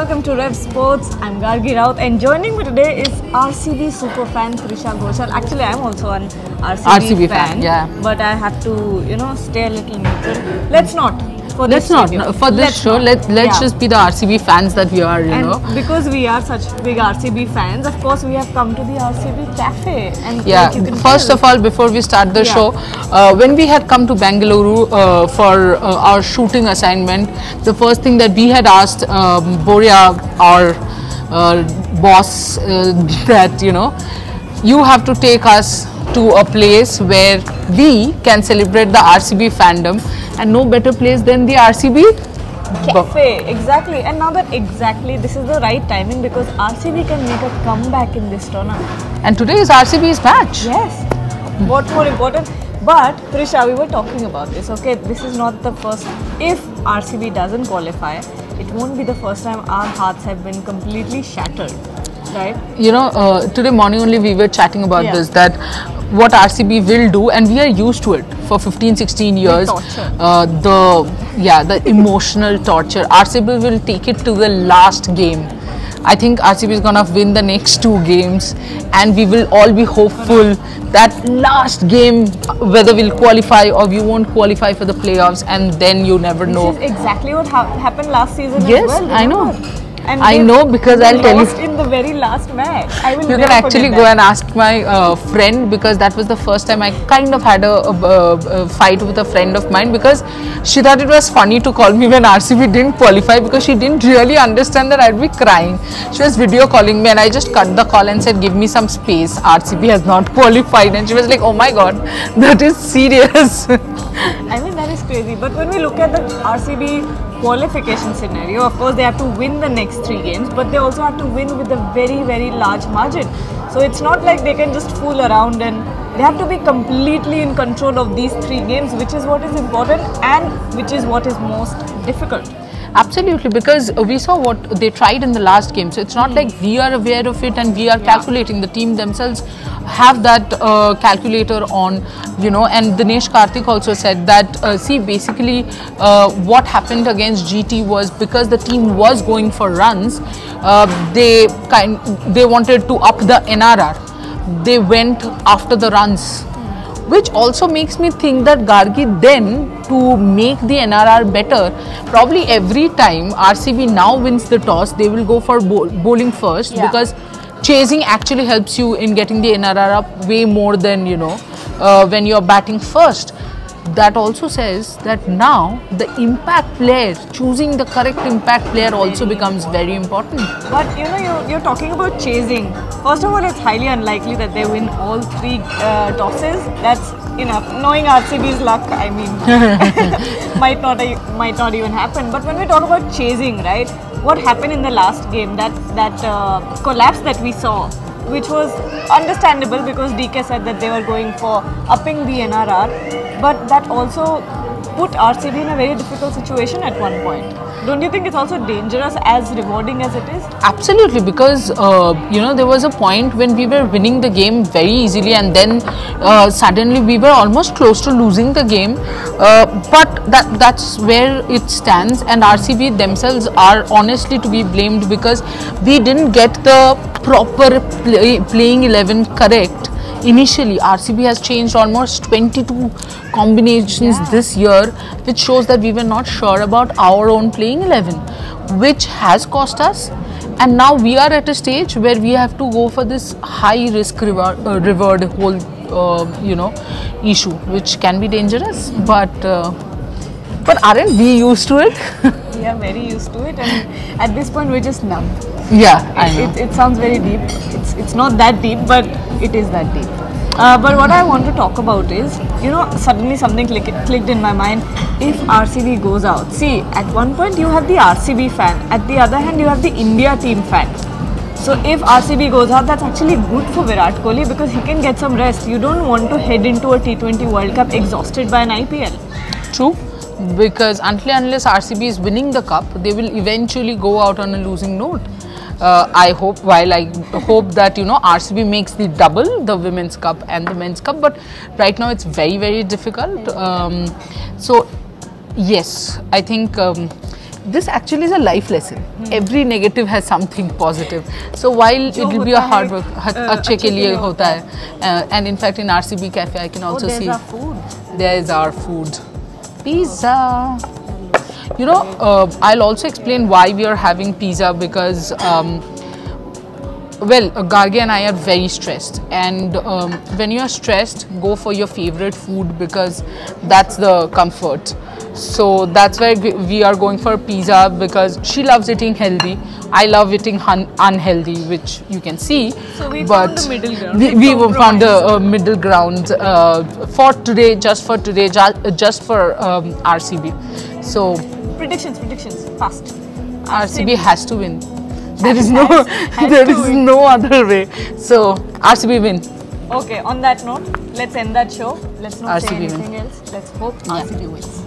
welcome to Rev Sports. I'm Gargi Raut and joining me today is RCB superfan Trisha Ghoshal. Actually, I'm also an RCB fan, yeah. But I have to, stay a little neutral. Let's not. Let's just be the RCB fans that we are, and because we are such big RCB fans, of course we have come to the RCB cafe. And yeah, first of all, before we start the show, when we had come to Bengaluru for our shooting assignment, the first thing that we had asked Boria, our boss, that you have to take us to a place where we can celebrate the RCB fandom, and no better place than the RCB cafe. Exactly. And now that this is the right timing, because RCB can make a comeback in this tournament. And today is RCB's match. Yes. What more important? But Trisha, we were talking about this. Okay, this is not the first. If RCB doesn't qualify, it won't be the first time our hearts have been completely shattered. Right? Today morning only we were chatting about this, that what RCB will do, and we are used to it for 15-16 years. The emotional torture. RCB will take it to the last game. I think RCB is gonna win the next 2 games, and we will all be hopeful that last game whether we'll qualify or we won't qualify for the playoffs, and then you never know. This is exactly what happened last season as well. Yes, I know. And I know, because I'll tell you. In the very last match. You can actually go and ask my friend, because that was the first time I kind of had a fight with a friend of mine, because she thought it was funny to call me when RCB didn't qualify, because she didn't really understand that I'd be crying. She was video calling me and I just cut the call and said, give me some space, RCB has not qualified. And she was like, oh my god, that is serious. I mean, that is crazy. But when we look at the RCB qualification scenario, of course they have to win the next 3 games, but they also have to win with a very, very large margin. So it's not like they can just fool around, and they have to be completely in control of these 3 games, which is what is important and which is what is most difficult. Absolutely, because we saw what they tried in the last game. So it's not like we are aware of it and we are calculating. The team themselves have that calculator on, and Dinesh Karthik also said that, basically what happened against GT was because the team was going for runs, they wanted to up the NRR. They went after the runs, which also makes me think that Gargi, then to make the NRR better, probably every time RCB now wins the toss, they will go for bowling first, because chasing actually helps you in getting the NRR up way more than when you're batting first. That also says that now the impact player, choosing the correct impact player also becomes very important. But you're talking about chasing. First of all, it's highly unlikely that they win all 3 tosses. That's enough. Knowing RCB's luck, I mean, might not even happen. But when we talk about chasing, right? What happened in the last game? That collapse that we saw, which was understandable because DK said that they were going for upping the NRR, but that also put RCB in a very difficult situation at one point. Don't you think it's also dangerous, as rewarding as it is? Absolutely, because there was a point when we were winning the game very easily, and then suddenly we were almost close to losing the game. But that's where it stands, and RCB themselves are honestly to be blamed, because we didn't get the proper playing 11 correct. Initially, RCB has changed almost 22 combinations this year, which shows that we were not sure about our own playing 11, which has cost us. And now we are at a stage where we have to go for this high risk reward whole issue, which can be dangerous. But aren't we used to it? We are very used to it, and at this point we're just numb. Yeah, I know. It sounds very deep. It's not that deep, but it is that deep. But what I want to talk about is, suddenly something clicked in my mind. If RCB goes out, see, at one point you have the RCB fan, at the other hand you have the India team fan. So if RCB goes out, that's actually good for Virat Kohli, because he can get some rest. You don't want to head into a T20 World Cup exhausted by an IPL. True. Because unless RCB is winning the cup, they will eventually go out on a losing note. I hope that RCB makes the double, the women's cup and the men's cup, but right now it's very, very difficult. So yes, I think this actually is a life lesson. Every negative has something positive. So while it will be a hard work, अच्छे के लिए होता है. And in fact, in RCB Cafe, I can also see. There's our food. There is our food. Pizza. You know, I'll also explain why we are having pizza because. Well, Gargi and I are very stressed, and when you are stressed, go for your favorite food because that's the comfort. So that's why we are going for pizza because she loves eating healthy. I love eating unhealthy, which you can see. So we found the middle ground. We found the middle ground for today, just for RCB. So predictions, fast. RCB has to win. There is no other way. So RCB win. Okay, on that note, let's end that show. Let's not say RCB anything else. Let's hope RCB wins.